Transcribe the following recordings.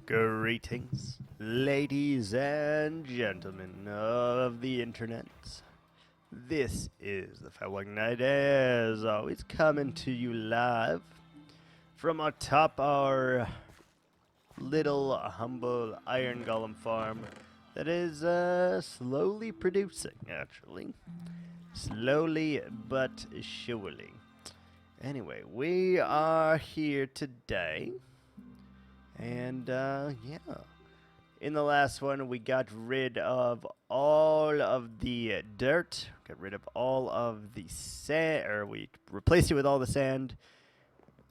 Greetings, ladies and gentlemen of the internet. This is the thefatwikingknight, as always, coming to you live from atop our little humble iron golem farm that is slowly producing, actually. Slowly but surely. Anyway, we are here today. And, yeah. In the last one, we got rid of all of the dirt, got rid of all of the sand, or we replaced it with all the sand.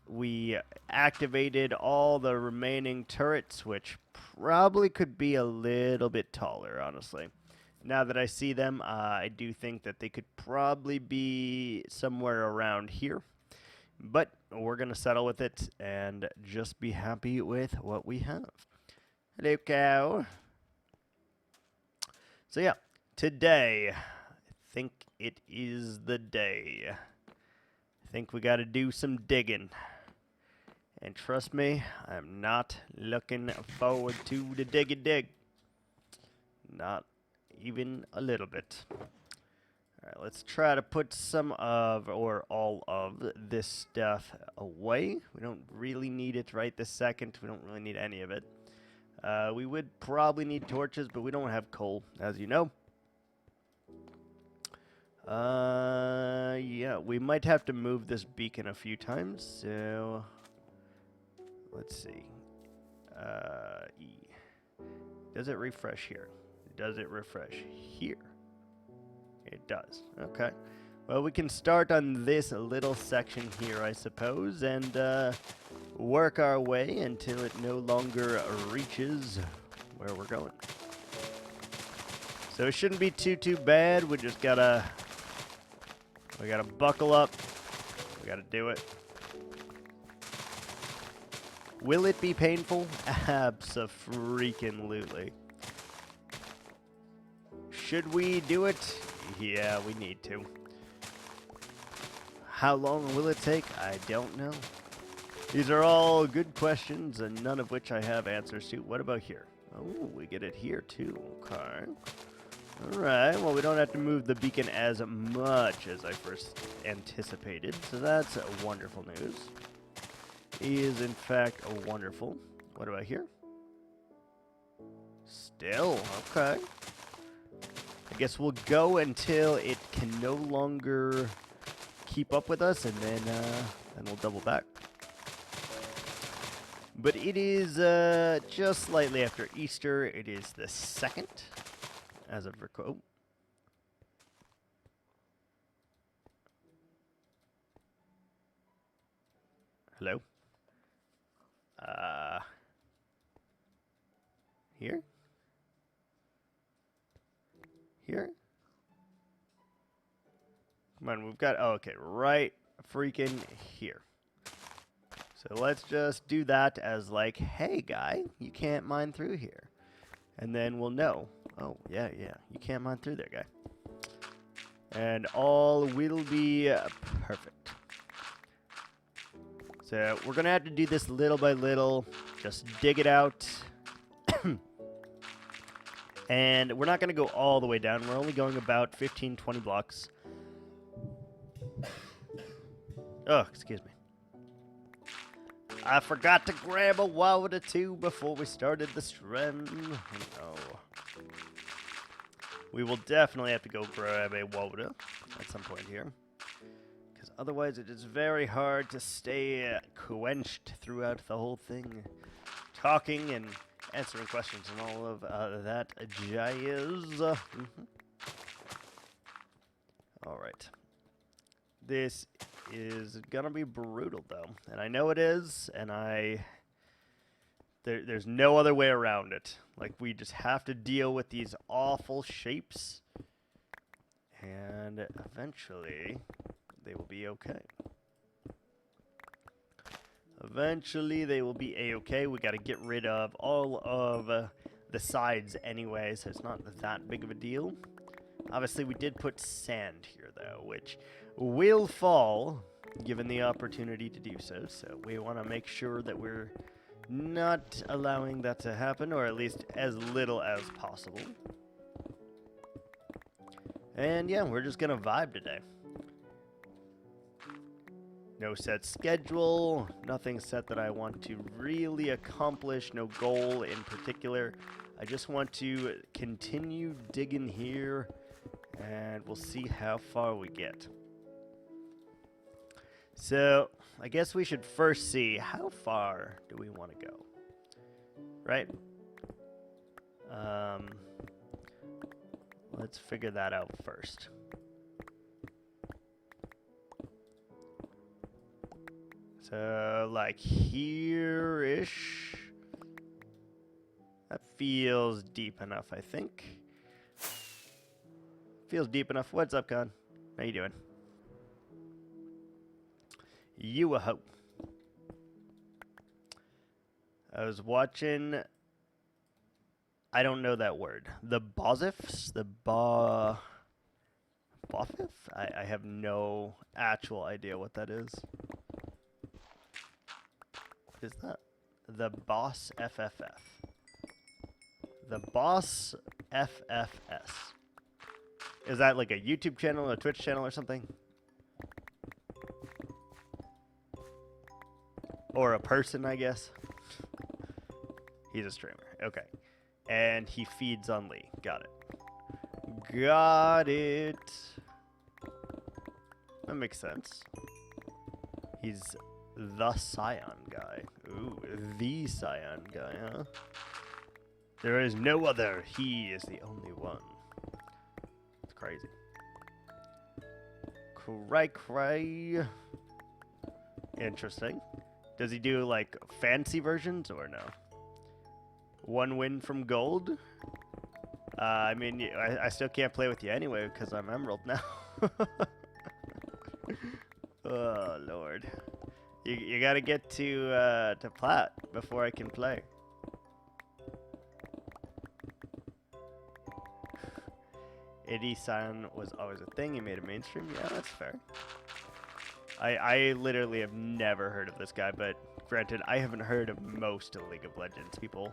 We activated all the remaining turrets, which probably could be a little bit taller, honestly. Now that I see them, I do think that they could probably be somewhere around here. But we're going to settle with it and just be happy with what we have. Hello, cow. So yeah, today, I think it is the day. I think we got to do some digging. And trust me, I'm not looking forward to the dig. Not even a little bit. Alright, let's try to put some of, or all of, this stuff away. We don't really need it right this second. We don't really need any of it. We would probably need torches, but we don't have coal, as you know. Yeah, we might have to move this beacon a few times, so let's see. E. Does it refresh here? Does it refresh here? It does. Okay. Well, we can start on this little section here, I suppose, and work our way until it no longer reaches where we're going. So it shouldn't be too bad. We just gotta buckle up. We gotta do it. Will it be painful? Abso-freaking-lutely. Should we do it? Yeah, we need to. How long will it take? I don't know. These are all good questions, and none of which I have answers to. What about here? Oh, we get it here, too. Okay. Alright, well, we don't have to move the beacon as much as I first anticipated, so that's wonderful news. Is, in fact, wonderful. What about here? Still, okay. I guess we'll go until it can no longer keep up with us, and then we'll double back. But it is just slightly after Easter. It is the 2nd, as of record. Hello? Here? Here? Come on, we've got, oh, okay, right freaking here. So let's just do that as like, hey, guy, you can't mine through here. And then we'll know. Oh, yeah, you can't mine through there, guy. And all will be perfect. So we're going to have to do this little by little. Just dig it out. And we're not going to go all the way down. We're only going about 15, 20 blocks. Oh, excuse me. I forgot to grab a water too before we started the stream. Oh. We will definitely have to go grab a water at some point here. Because otherwise it is very hard to stay quenched throughout the whole thing. Talking and answering questions and all of that jazz. Alright. This is gonna be brutal, though. And I know it is, and there's no other way around it. Like, we just have to deal with these awful shapes. And eventually, they will be okay. Eventually, they will be a-okay. We got to get rid of all of the sides anyway, so it's not that big of a deal. Obviously, we did put sand here, though, which will fall given the opportunity to do so. So we want to make sure that we're not allowing that to happen, or at least as little as possible. And yeah, we're just gonna vibe today. No set schedule, nothing set that I want to really accomplish, no goal in particular. I just want to continue digging here, and we'll see how far we get. So, I guess we should first see how far do we want to go, right? Let's figure that out first. So, like here-ish. That feels deep enough, I think. Feels deep enough. What's up, Con? How you doing? You a ho. I was watching... I don't know that word. The Bozifs? The Bofif? I have no actual idea what that is. What is that? The Boss FFF. The Boss FFS. Is that like a YouTube channel, a Twitch channel or something? Or a person, I guess. He's a streamer. Okay. And he feeds on Lee. Got it. Got it. That makes sense. He's the Scion guy. Ooh, the Scion guy, huh? There is no other. He is the only one. It's crazy. Cray. Interesting. Does he do, like, fancy versions or no? One win from gold? I mean, I still can't play with you anyway because I'm Emerald now. Oh, Lord. You gotta get to Plat before I can play. Eddie-san was always a thing. He made it mainstream. Yeah, that's fair. I literally have never heard of this guy, but granted, I haven't heard of most of League of Legends people.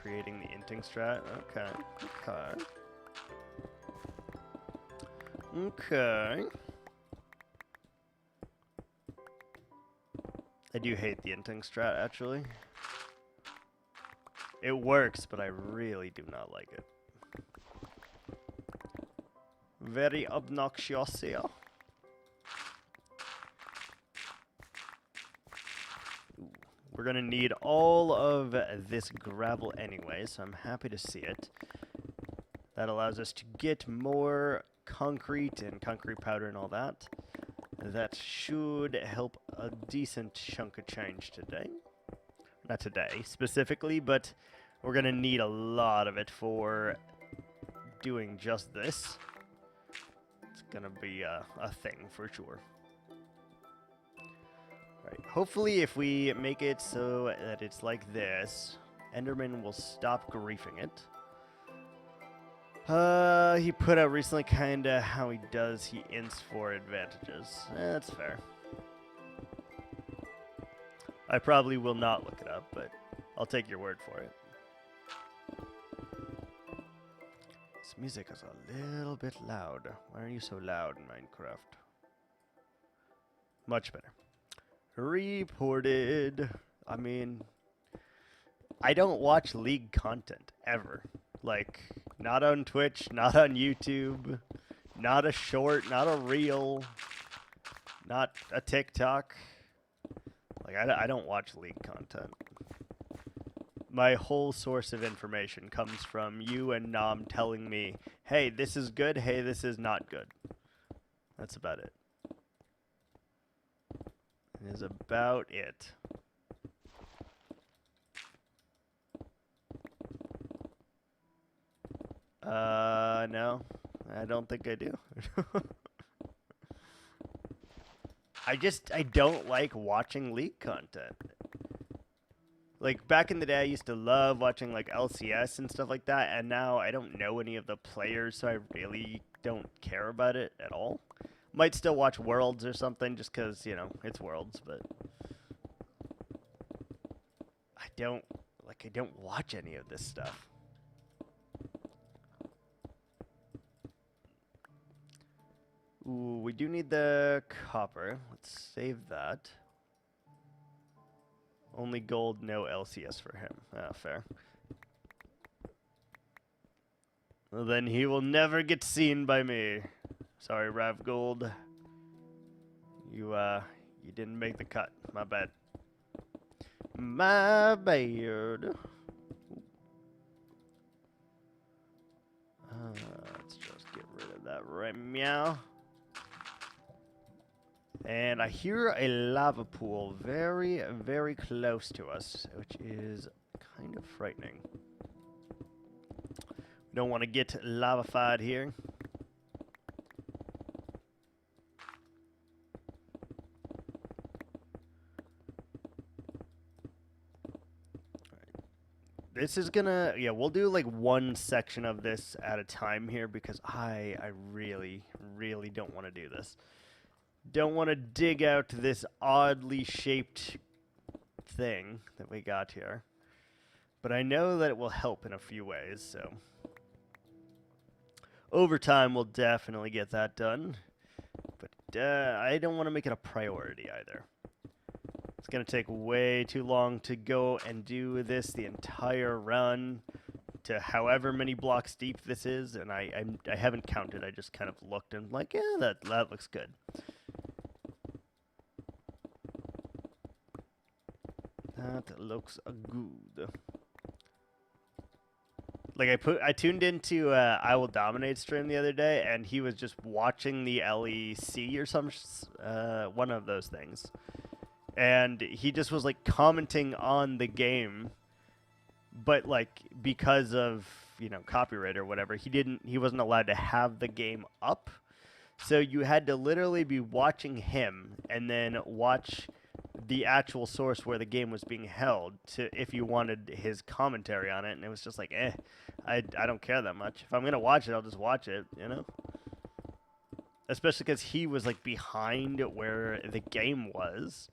Creating the inting strat. Okay. I do hate the inting strat, actually. It works, but I really do not like it. Very obnoxious here. We're going to need all of this gravel anyway, so I'm happy to see it. That allows us to get more concrete and concrete powder and all that. That should help a decent chunk of change today. Not today specifically, but we're going to need a lot of it for doing just this. It's going to be a thing for sure. Right. Hopefully if we make it so that it's like this, Enderman will stop griefing it. He put out recently kinda how he does, he ints for advantages. That's fair. I probably will not look it up, but I'll take your word for it. This music is a little bit loud. Why are you so loud in Minecraft? Much better. Reported. I mean, I don't watch League content ever. Like, not on Twitch, not on YouTube, not a short, not a reel, not a TikTok. Like, I don't watch League content. My whole source of information comes from you and Nom telling me, hey, this is good, hey, this is not good. That's about it. That is about it. No, I don't think I do. I don't like watching League content. Like, back in the day, I used to love watching, like, LCS and stuff like that, and now I don't know any of the players, so I really don't care about it at all. Might still watch Worlds or something, just because, you know, it's Worlds, but don't watch any of this stuff. Ooh, we do need the copper. Let's save that. Only gold, no LCS for him. Ah, fair. Well, then he will never get seen by me. Sorry, Rav Gold. You didn't make the cut. My bad. My bad. Let's just get rid of that right meow. And I hear a lava pool very, very close to us, which is kind of frightening. We don't want to get lava-fied here. This is gonna, yeah, we'll do like one section of this at a time here because I really, really don't want to do this. Don't want to dig out this oddly shaped thing that we got here. But I know that it will help in a few ways, so. Over time, we'll definitely get that done. But I don't want to make it a priority either. It's going to take way too long to go and do this the entire run to however many blocks deep this is. And I haven't counted. I just kind of looked and like, yeah, that looks good. That looks good. Like I tuned into I Will Dominate stream the other day, and he was just watching the LEC or some one of those things, and he just was like commenting on the game, but like because of copyright or whatever, he wasn't allowed to have the game up, so you had to literally be watching him and then watch the actual source where the game was being held to if you wanted his commentary on it, and it was just like, I don't care that much. If I'm gonna watch it, I'll just watch it, especially because he was like behind where the game was,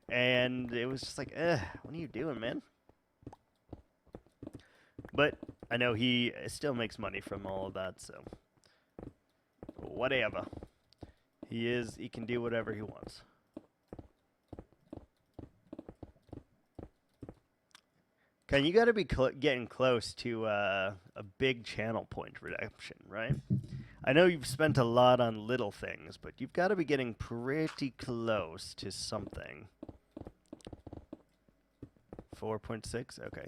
and it was just like, what are you doing, man? But I know he still makes money from all of that, so whatever. He can do whatever he wants. Ken, you got to be getting close to a big channel point redemption, right? I know you've spent a lot on little things, but you've got to be getting pretty close to something. 4.6? Okay.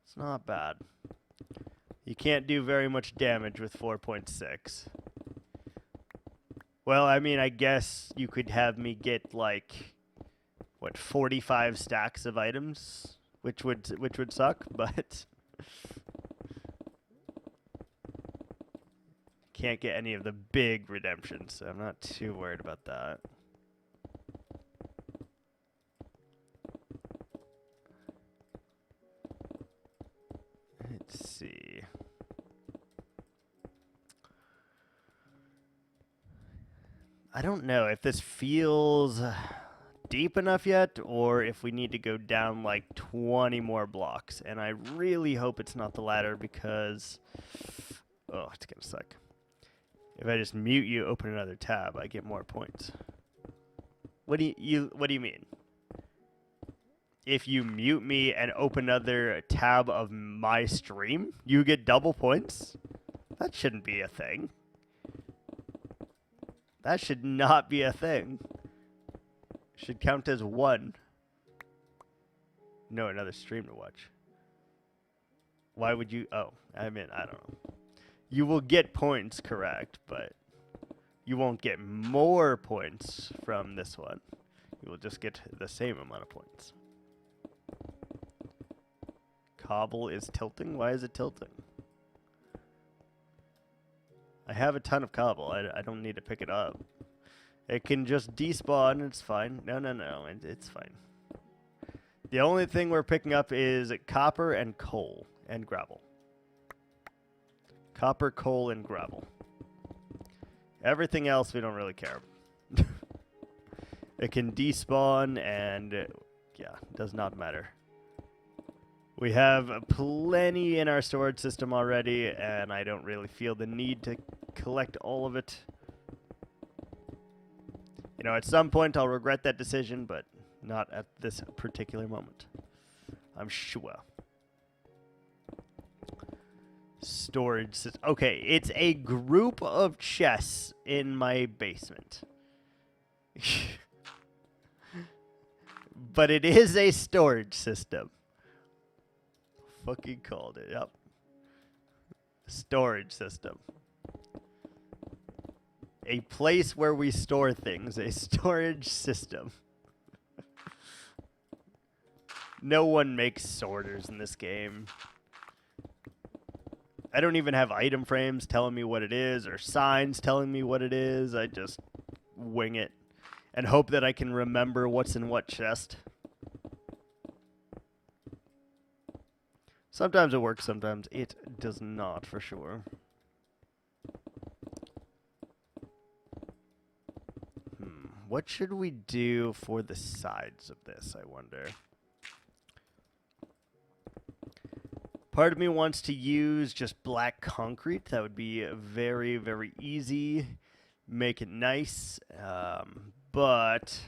It's not bad. You can't do very much damage with 4.6. Well, I mean, I guess you could have me get, like, what, 45 stacks of items? Which would suck, but can't get any of the big redemptions, so I'm not too worried about that. Let's see. I don't know if this feels deep enough yet, or if we need to go down like 20 more blocks, and I really hope it's not the latter because it's gonna suck. If I just mute you, open another tab, I get more points. What do you mean? If you mute me and open another tab of my stream, you get double points? That shouldn't be a thing. That should not be a thing. Should count as one. No, another stream to watch. Why would you? Oh, I mean, I don't know. You will get points, correct, but you won't get more points from this one. You will just get the same amount of points. Cobble is tilting? Why is it tilting? I have a ton of cobble. I don't need to pick it up. It can just despawn, it's fine. No, it's fine. The only thing we're picking up is copper and coal and gravel. Copper, coal, and gravel. Everything else we don't really care. It can despawn and, yeah, does not matter. We have plenty in our storage system already, and I don't really feel the need to collect all of it. You know, at some point I'll regret that decision, but not at this particular moment. I'm sure. Storage system. Okay, it's a group of chests in my basement. But it is a storage system. Fucking called it. Yep. Storage system. A place where we store things. A storage system. No one makes sorters in this game. I don't even have item frames telling me what it is or signs telling me what it is. I just wing it and hope that I can remember what's in what chest. Sometimes it works, sometimes it does not, for sure. What should we do for the sides of this, I wonder? Part of me wants to use just black concrete. That would be very, very easy. Make it nice. But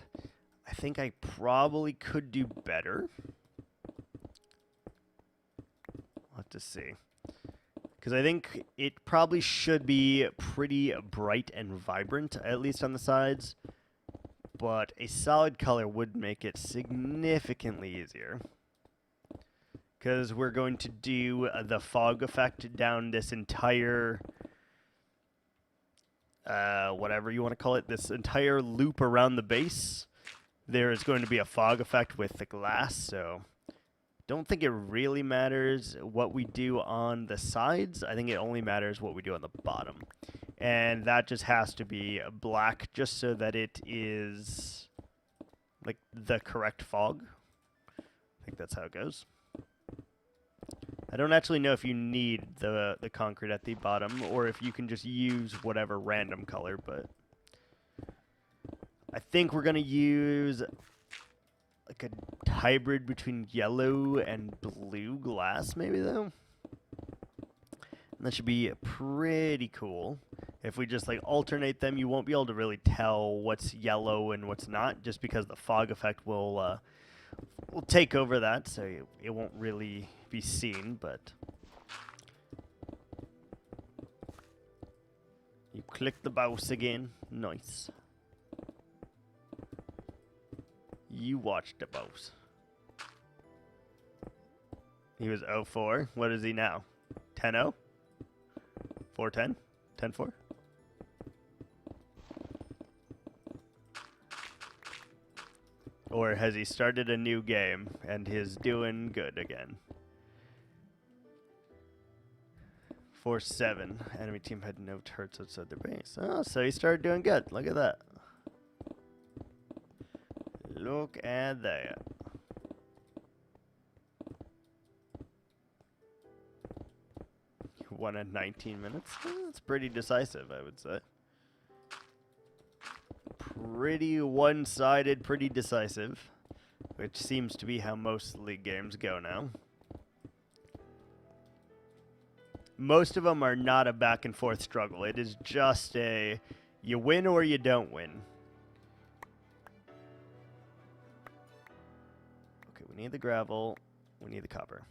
I think I probably could do better. I'll have to see. Because I think it probably should be pretty bright and vibrant, at least on the sides. But a solid color would make it significantly easier. Because we're going to do the fog effect down this entire, whatever you want to call it, this entire loop around the base. There is going to be a fog effect with the glass, so don't think it really matters what we do on the sides. I think it only matters what we do on the bottom. And that just has to be black just so that it is like the correct fog. I think that's how it goes. I don't actually know if you need the concrete at the bottom or if you can just use whatever random color, but I think we're going to use like a hybrid between yellow and blue glass maybe, though. And that should be pretty cool. If we just like alternate them, you won't be able to really tell what's yellow and what's not, just because the fog effect will take over that, so it won't really be seen, but you click the mouse again. Nice. You watch the mouse. He was 04. What is he now? 10-0? 4-10? 10-4? Or has he started a new game and is doing good again? 4-7. Enemy team had no turrets outside their base. Oh, so he started doing good. Look at that. Look at that. Won in 19 minutes. That's pretty decisive, I would say. Pretty one-sided, pretty decisive, which seems to be how most league games go now. Most of them are not a back-and-forth struggle. It is just a you win or you don't win. Okay, we need the gravel. We need the copper.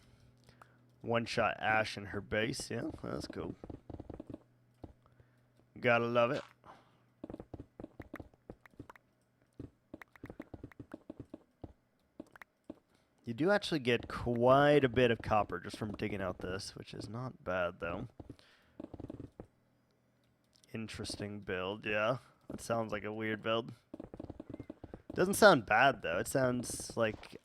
One-shot Ash in her base. Yeah, that's cool. Gotta love it. You do actually get quite a bit of copper just from digging out this, which is not bad, though. Interesting build, yeah. That sounds like a weird build. Doesn't sound bad, though. It sounds like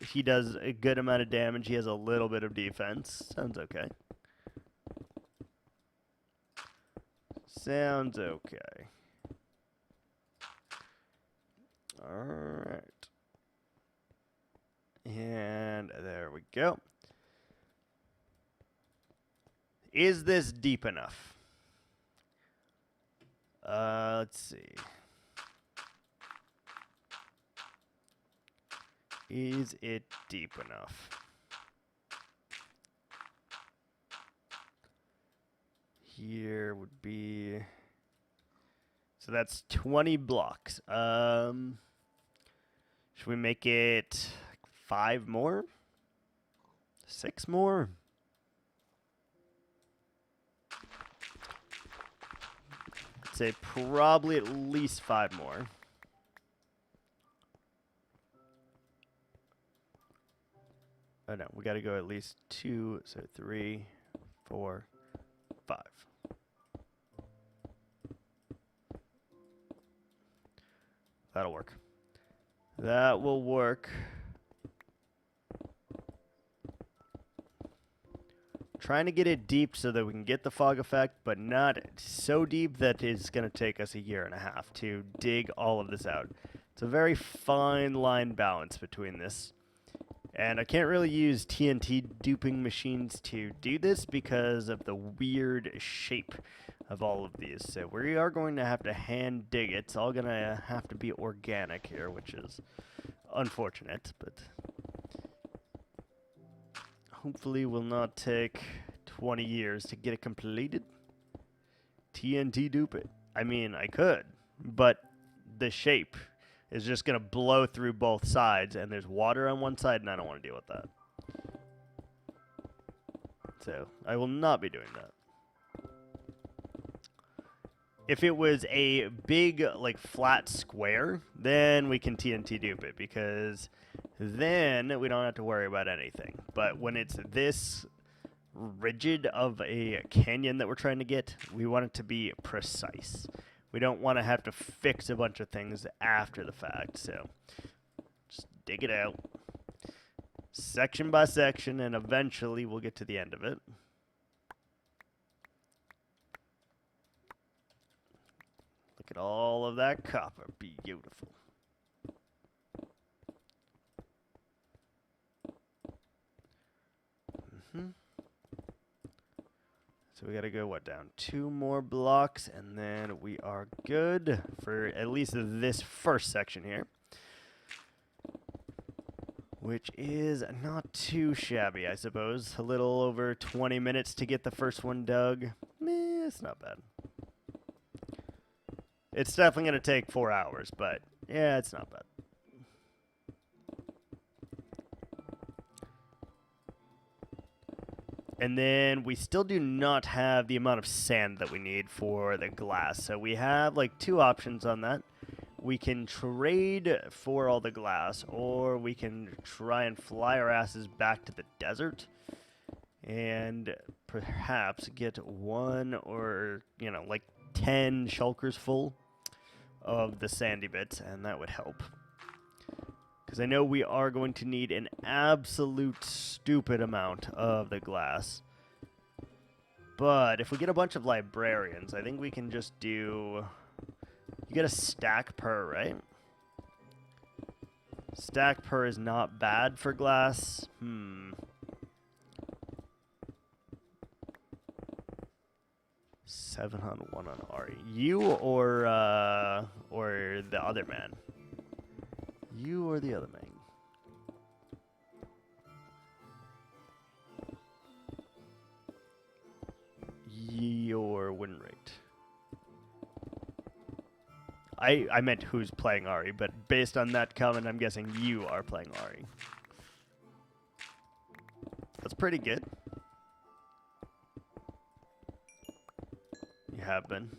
he does a good amount of damage. He has a little bit of defense. Sounds okay. Sounds okay. Alright. And there we go. Is this deep enough? Let's see. Is it deep enough? here would be... So that's 20 blocks. Should we make it 5 more? 6 more? I'd say probably at least 5 more. Oh no, we gotta go at least 2, so 3, 4, 5. That'll work. That will work. Trying to get it deep so that we can get the fog effect, but not so deep that it's going to take us 1.5 years to dig all of this out. It's a very fine line balance between this. And I can't really use TNT duping machines to do this because of the weird shape of all of these. So we are going to have to hand dig it. It's all going to have to be organic here, which is unfortunate, but hopefully will not take 20 years to get it completed. TNT dupe it. I mean, I could, but the shape is just going to blow through both sides, and there's water on one side, and I don't want to deal with that. So I will not be doing that. If it was a big, like, flat square, then we can TNT dupe it, because then we don't have to worry about anything. But when it's this rigid of a canyon that we're trying to get, we want it to be precise. We don't want to have to fix a bunch of things after the fact, so just dig it out section by section, and eventually we'll get to the end of it. Look at all of that copper. Beautiful. So we got to go, what, down 2 more blocks, and then we are good for at least this first section here, which is not too shabby, I suppose. A little over 20 minutes to get the first one dug. Meh, it's not bad. It's definitely going to take 4 hours, but yeah, it's not bad. And then we still do not have the amount of sand that we need for the glass. So we have like 2 options on that. We can trade for all the glass, or we can try and fly our asses back to the desert and perhaps get 1 or, you know, like 10 shulkers full of the sandy bits, and that would help. Because I know we are going to need an absolute stupid amount of the glass. But if we get a bunch of librarians, I think we can just do... You get a stack per, right? Stack per is not bad for glass. 7 on 1 on Ari. You or the other man? You or the other man? Your win rate. I meant who's playing Ari, but based on that comment, I'm guessing you are playing Ari. That's pretty good. You have been.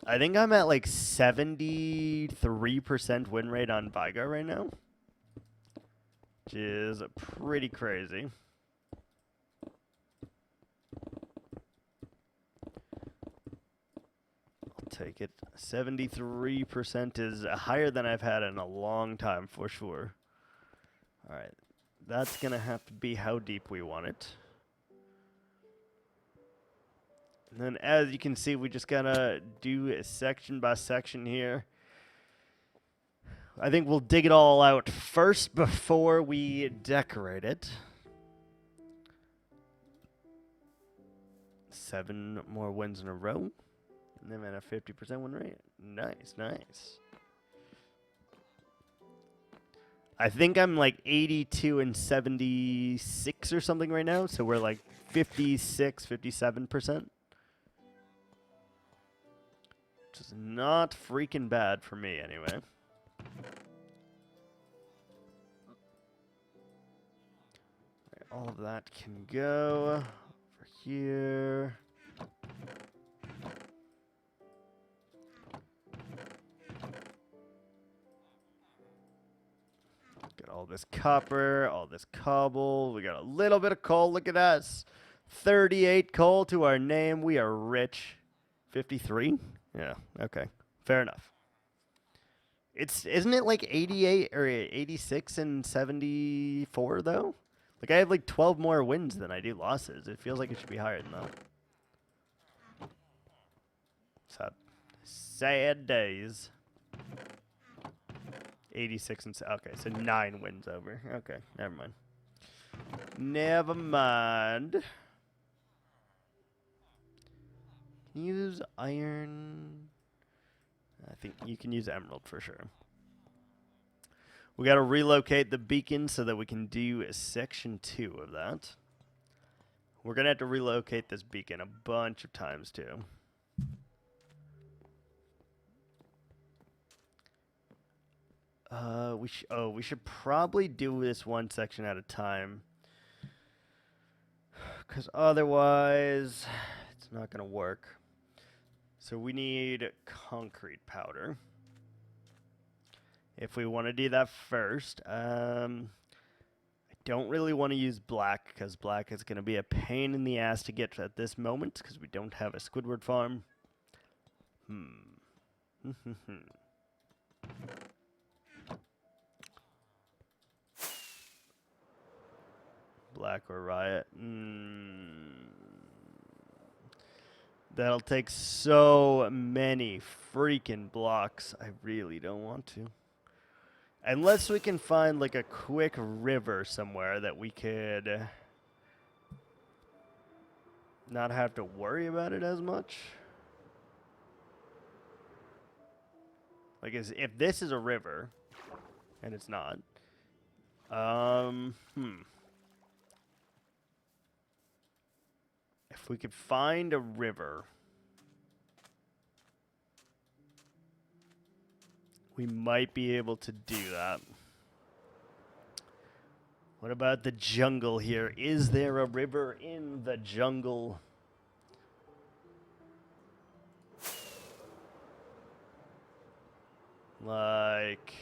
I think I'm at like 73% win rate on Vigar right now, which is pretty crazy. I'll take it. 73% is higher than I've had in a long time for sure. All right, that's gonna have to be how deep we want it. And then, as you can see, we just gotta do it section by section here. I think we'll dig it all out first before we decorate it. 7 more wins in a row. And then at a 50% win rate. Nice, nice. I think I'm like 82 and 76 or something right now. So we're like 56, 57%. Which is not freaking bad for me anyway. All of that can go over here. Got all this copper, all this cobble. We got a little bit of coal. Look at us. 38 coal to our name. We are rich. 53? Yeah, okay. Fair enough. Isn't it like 88 or 86 and 74 though? Like I have like 12 more wins than I do losses. It feels like it should be higher than that. Sad days. 86 and okay, so 9 wins over. Okay, never mind. Never mind. Can you use iron? I think you can use emerald for sure. We got to relocate the beacon so that we can do section 2 of that. We're going to have to relocate this beacon a bunch of times too. We should probably do this one section at a time. Because otherwise, it's not going to work. So we need concrete powder. If we want to do that first, I don't really want to use black because black is going to be a pain in the ass to get at this moment because we don't have a Squidward farm. Black or riot. That'll take so many freaking blocks. I really don't want to. Unless we can find like a quick river somewhere that we could not have to worry about it as much. Like if this is a river, and it's not. If we could find a river, we might be able to do that. What about the jungle here? Is there a river in the jungle? Like,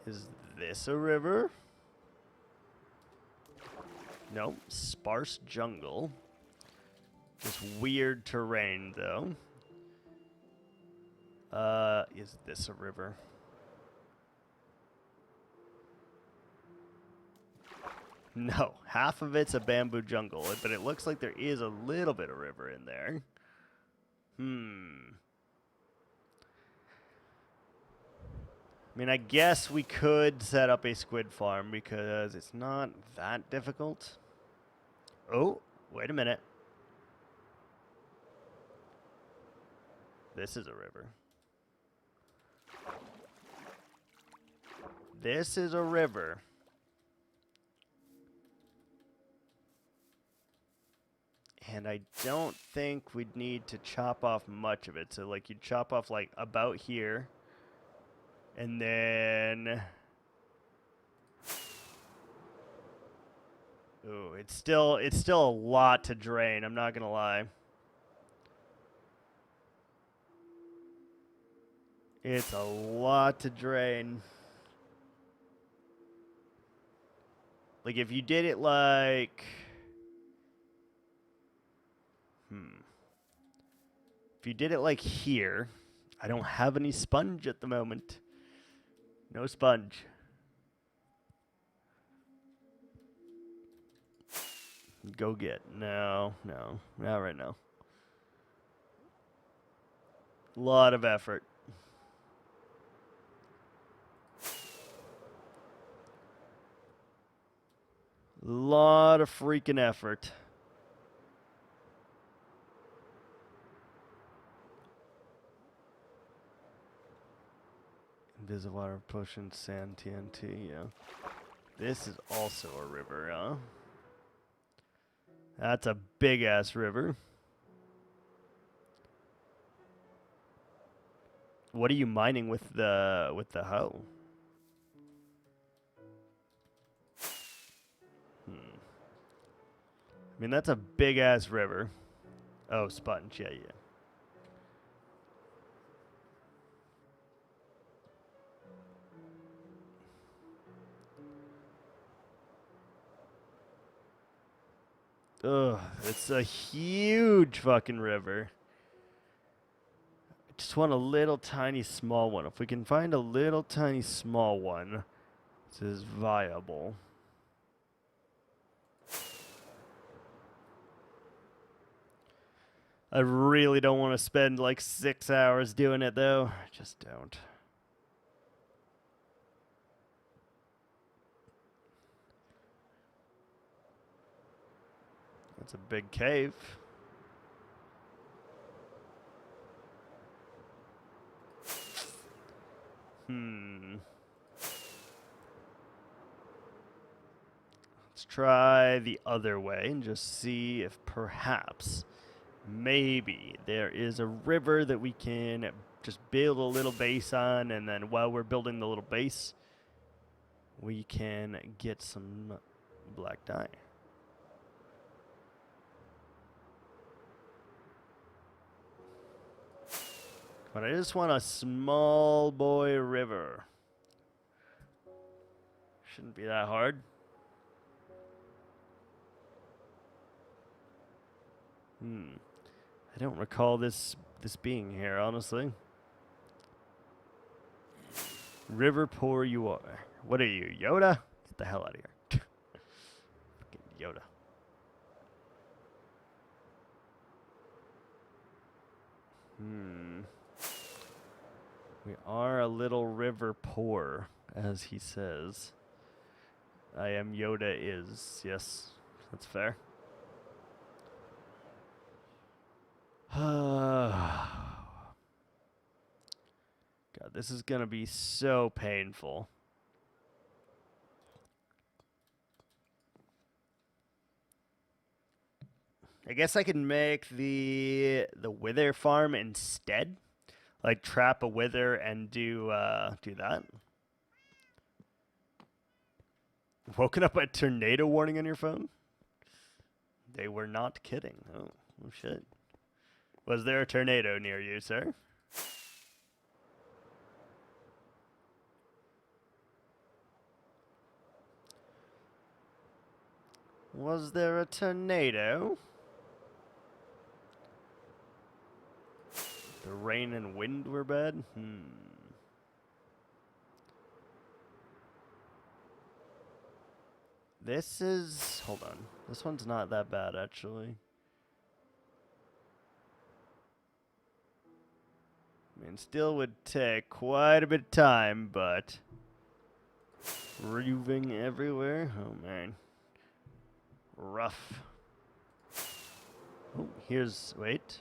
is this a river? Nope, sparse jungle. Just weird terrain, though. Is this a river? No, half of it's a bamboo jungle, but it looks like there is a little bit of river in there. I mean, I guess we could set up a squid farm because it's not that difficult. Oh, wait a minute. This is a river. This is a river. And I don't think we'd need to chop off much of it. So, like, you'd chop off, like, about here. And then... Ooh, it's still a lot to drain, I'm not gonna lie. It's a lot to drain. Like, if you did it like... If you did it like here, I don't have any sponge at the moment. No sponge. Go get. No, not right now. Lot of effort. Lot of freaking effort. Invisible water, potion, sand, TNT, yeah. This is also a river, huh? That's a big-ass river. What are you mining with the hoe? I mean, that's a big-ass river. Oh, sponge, yeah. Ugh, it's a huge fucking river. I just want a little tiny small one. If we can find a little tiny small one, this is viable. I really don't want to spend like 6 hours doing it though. I just don't. That's a big cave. Let's try the other way and just see if perhaps, maybe, there is a river that we can just build a little base on, and then while we're building the little base, we can get some black dye. But I just want a small boy river. Shouldn't be that hard. I don't recall this being here, honestly. River poor you are. What are you, Yoda? Get the hell out of here. Fucking Yoda. We are a little river poor, as he says. I am Yoda is. Yes, that's fair. God, this is gonna be so painful. I guess I can make the wither farm instead. Like trap a wither and do that. Woken up by a tornado warning on your phone? They were not kidding. Oh shit. Was there a tornado near you, sir? Was there a tornado? The rain and wind were bad? This is... Hold on. This one's not that bad, actually. I mean, still would take quite a bit of time, but... Roofing everywhere? Oh, man. Rough. Oh, here's... Wait.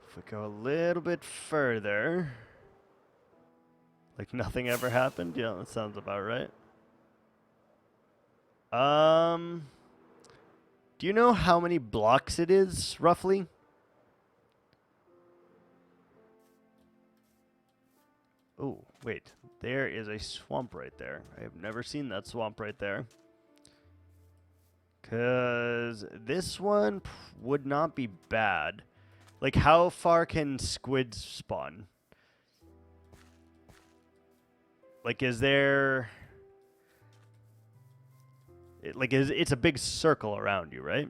If we go a little bit further... Like nothing ever happened? Yeah, that sounds about right. Do you know how many blocks it is, roughly? Oh, wait. There is a swamp right there. I have never seen that swamp right there. Because this one would not be bad. Like, how far can squids spawn? Like, is there... it's a big circle around you, right?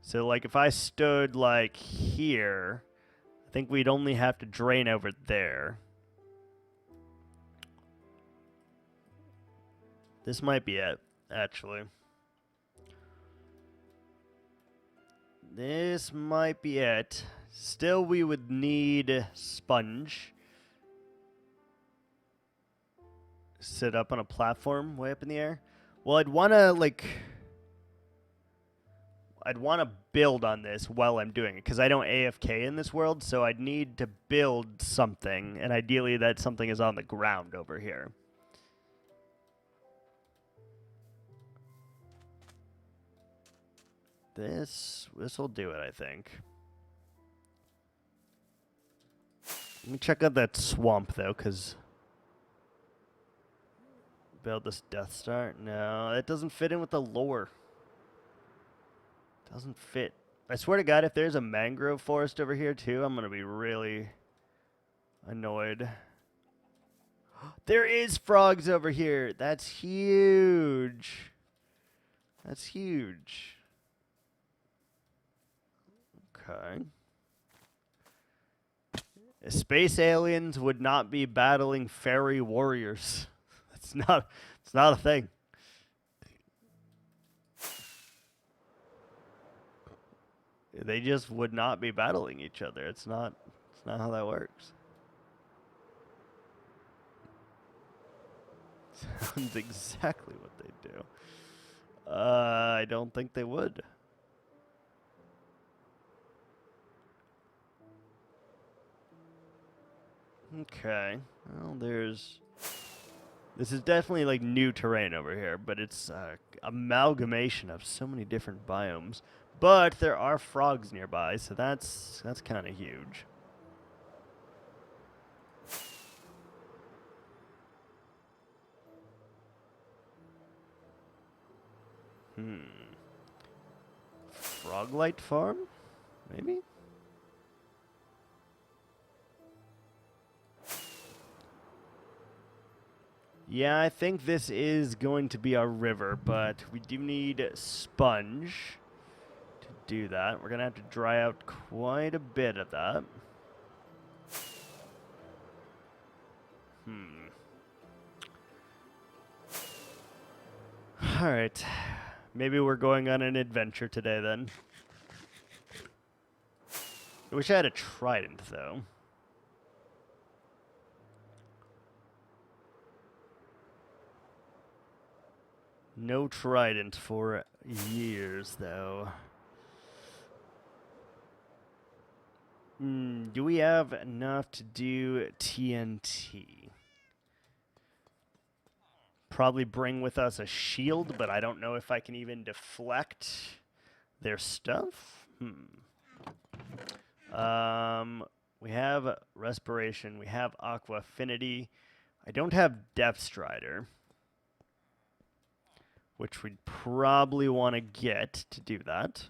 So, like, if I stood, like, here, I think we'd only have to drain over there. This might be it, actually. This might be it. Still, we would need sponge. Sit up on a platform way up in the air. Well, I'd want to, like... I'd want to build on this while I'm doing it, because I don't AFK in this world, so I'd need to build something, and ideally that something is on the ground over here. This will do it, I think. Let me check out that swamp, though, because... Build this Death Star? No, that doesn't fit in with the lore. Doesn't fit. I swear to God, if there's a mangrove forest over here, too, I'm going to be really annoyed. There is frogs over here. That's huge. That's huge. Okay. Space aliens would not be battling fairy warriors. It's not a thing. They just would not be battling each other. It's not how that works. Sounds exactly what they do. I don't think they would. Okay. Well, this is definitely like new terrain over here, but it's amalgamation of so many different biomes. But there are frogs nearby, so that's kind of huge. Froglight farm? Maybe? Yeah, I think this is going to be our river, but we do need sponge to do that. We're going to have to dry out quite a bit of that. Alright. Maybe we're going on an adventure today, then. I wish I had a trident, though. No trident for years, though. Do we have enough to do TNT? Probably bring with us a shield, but I don't know if I can even deflect their stuff. We have Respiration. We have Aqua Affinity. I don't have Depth Strider, which we'd probably want to get to do that.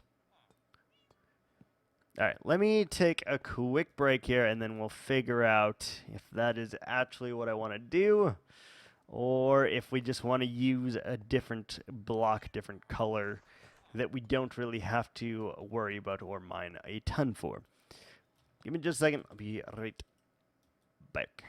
All right, let me take a quick break here, and then we'll figure out if that is actually what I want to do, or if we just want to use a different block, different color, that we don't really have to worry about or mine a ton for. Give me just a second. I'll be right back.